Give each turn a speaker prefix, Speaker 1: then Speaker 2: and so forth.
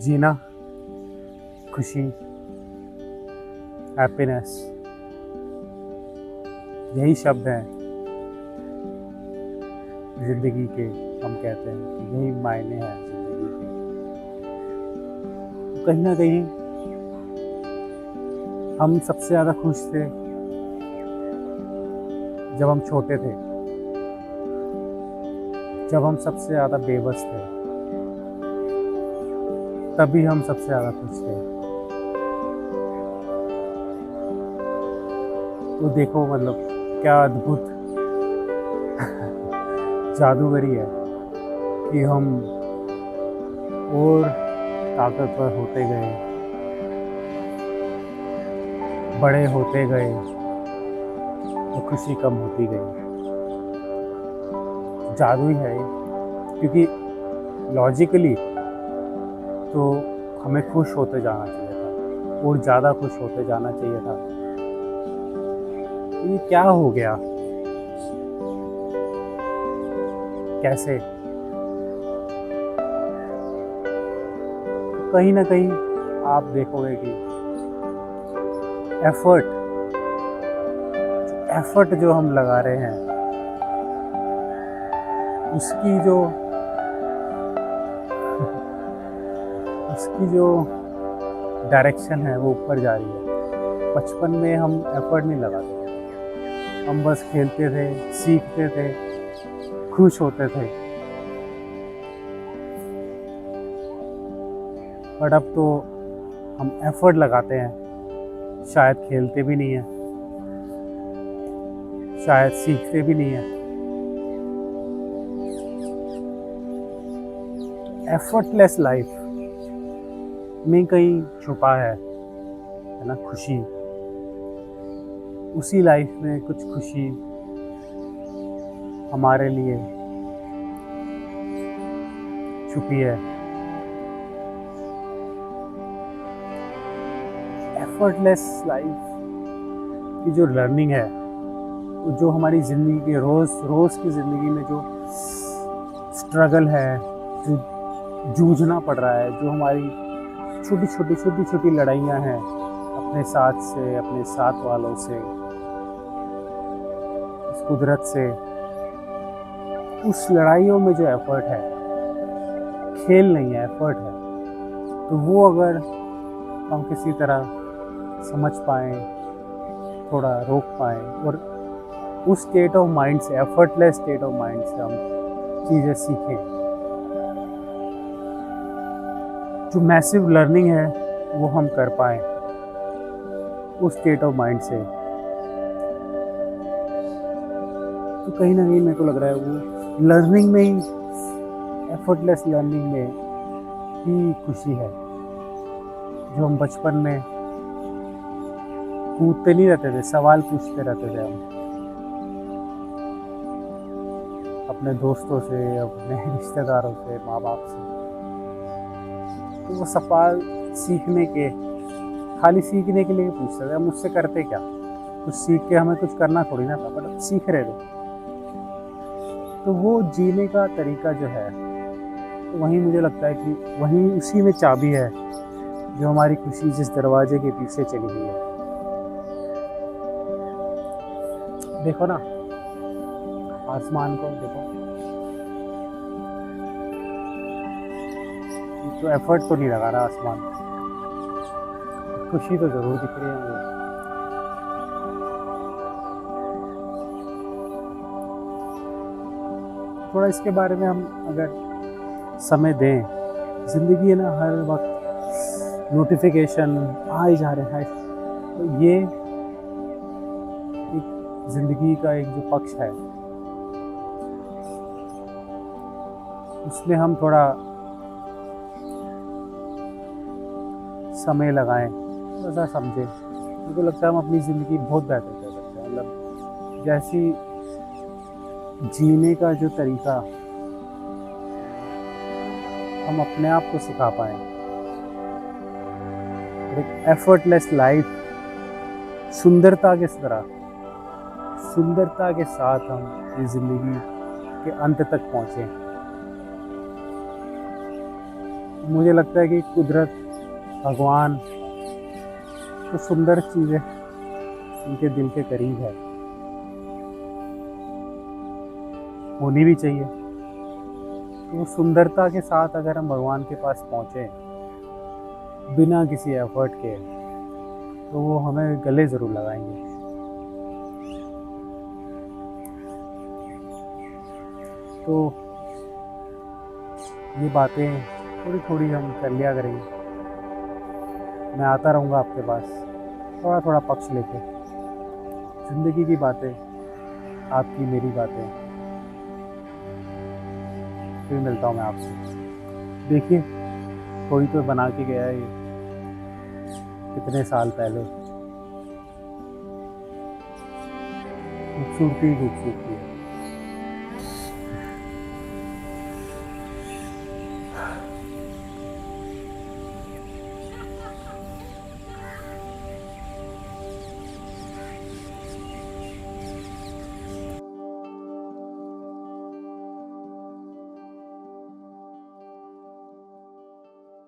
Speaker 1: जीना, खुशी, हैप्पीनेस, यही शब्द हैं ज़िंदगी के। हम कहते हैं कि यही मायने हैं ज़िंदगी के। तो कहीं ना कहीं हम सबसे ज़्यादा खुश थे जब हम छोटे थे, जब हम सबसे ज़्यादा बेबस थे, तभी हम सबसे ज़्यादा खुश थे। तो देखो मतलब क्या अद्भुत जादूगरी है कि हम और ताकतवर होते गए, बड़े होते गए, तो खुशी कम होती गई। जादू ही है ये, क्योंकि लॉजिकली तो हमें खुश होते जाना चाहिए था और ज़्यादा खुश होते जाना चाहिए था। ये क्या हो गया? कैसे? कहीं ना कहीं आप देखोगे कि एफर्ट जो हम लगा रहे हैं उसकी जो डायरेक्शन है वो ऊपर जा रही है। बचपन में हम एफर्ट नहीं लगाते, हम बस खेलते थे, सीखते थे, खुश होते थे। बट अब तो हम एफर्ट लगाते हैं, शायद खेलते भी नहीं हैं, शायद सीखते भी नहीं हैं। एफर्टलेस लाइफ में कहीं छुपा है ना खुशी। उसी लाइफ में कुछ खुशी हमारे लिए छुपी है। एफर्टलेस लाइफ की जो लर्निंग है, जो हमारी ज़िंदगी के रोज़ की ज़िंदगी में जो स्ट्रगल है, जो जूझना पड़ रहा है, जो हमारी छोटी छोटी लड़ाइयाँ हैं अपने साथ से, अपने साथ वालों से, इस कुदरत से, उस लड़ाइयों में जो एफर्ट है, खेल नहीं है, एफर्ट है। तो वो अगर हम किसी तरह समझ पाएँ, थोड़ा रोक पाएँ और उस स्टेट ऑफ माइंड से, एफर्टलेस स्टेट ऑफ माइंड से हम चीज़ें सीखें, जो मैसिव लर्निंग है वो हम कर पाएँ उस स्टेट ऑफ माइंड से, तो कहीं ना कहीं मेरे को लग रहा है वो लर्निंग में ही, एफर्टलेस लर्निंग में ही खुशी है। जो हम बचपन में कूदते नहीं रहते थे, सवाल पूछते रहते थे हम अपने दोस्तों से, अपने रिश्तेदारों से, माँ बाप से। तो वो सवाल खाली सीखने के लिए पूछते थे। हम मुझसे करते क्या? कुछ सीख के हमें कुछ करना थोड़ी ना था, बट सीख रहे थे। तो वो जीने का तरीका जो है, तो वहीं मुझे लगता है कि वहीं उसी में चाबी है जो हमारी खुशी जिस दरवाजे के पीछे चली गई है। देखो ना, आसमान को देखो, तो एफर्ट तो नहीं लगा रहा आसमान, खुशी तो जरूर दिख रही है मुझे। थोड़ा इसके बारे में हम अगर समय दें, जिंदगी है ना, हर वक्त नोटिफिकेशन आ ही जा रहे हैं, तो ये एक जिंदगी का एक जो पक्ष है, उसमें हम थोड़ा समय लगाएं, ऐसा समझें। मुझे लगता है हम अपनी ज़िंदगी बहुत बेहतर कर सकते हैं। मतलब जैसी जीने का जो तरीका हम अपने आप को सिखा पाएँ, एक एफर्टलेस लाइफ सुंदरता के साथ हम इस ज़िंदगी के अंत तक पहुँचें। मुझे लगता है कि कुदरत, भगवान, तो सुंदर चीज़ें उनके दिल के करीब है, होनी भी चाहिए। तो वो सुंदरता के साथ अगर हम भगवान के पास पहुँचे बिना किसी एफर्ट के, तो वो हमें गले ज़रूर लगाएंगे। तो ये बातें थोड़ी थोड़ी हम कर लिया करेंगे। मैं आता रहूँगा आपके पास थोड़ा थोड़ा पक्ष लेके, ज़िंदगी की बातें, आपकी मेरी बातें। फिर मिलता हूँ मैं आपसे। देखिए, कोई तो बना के गया है ये कितने साल पहले। खूबसूरती खूबसूरती।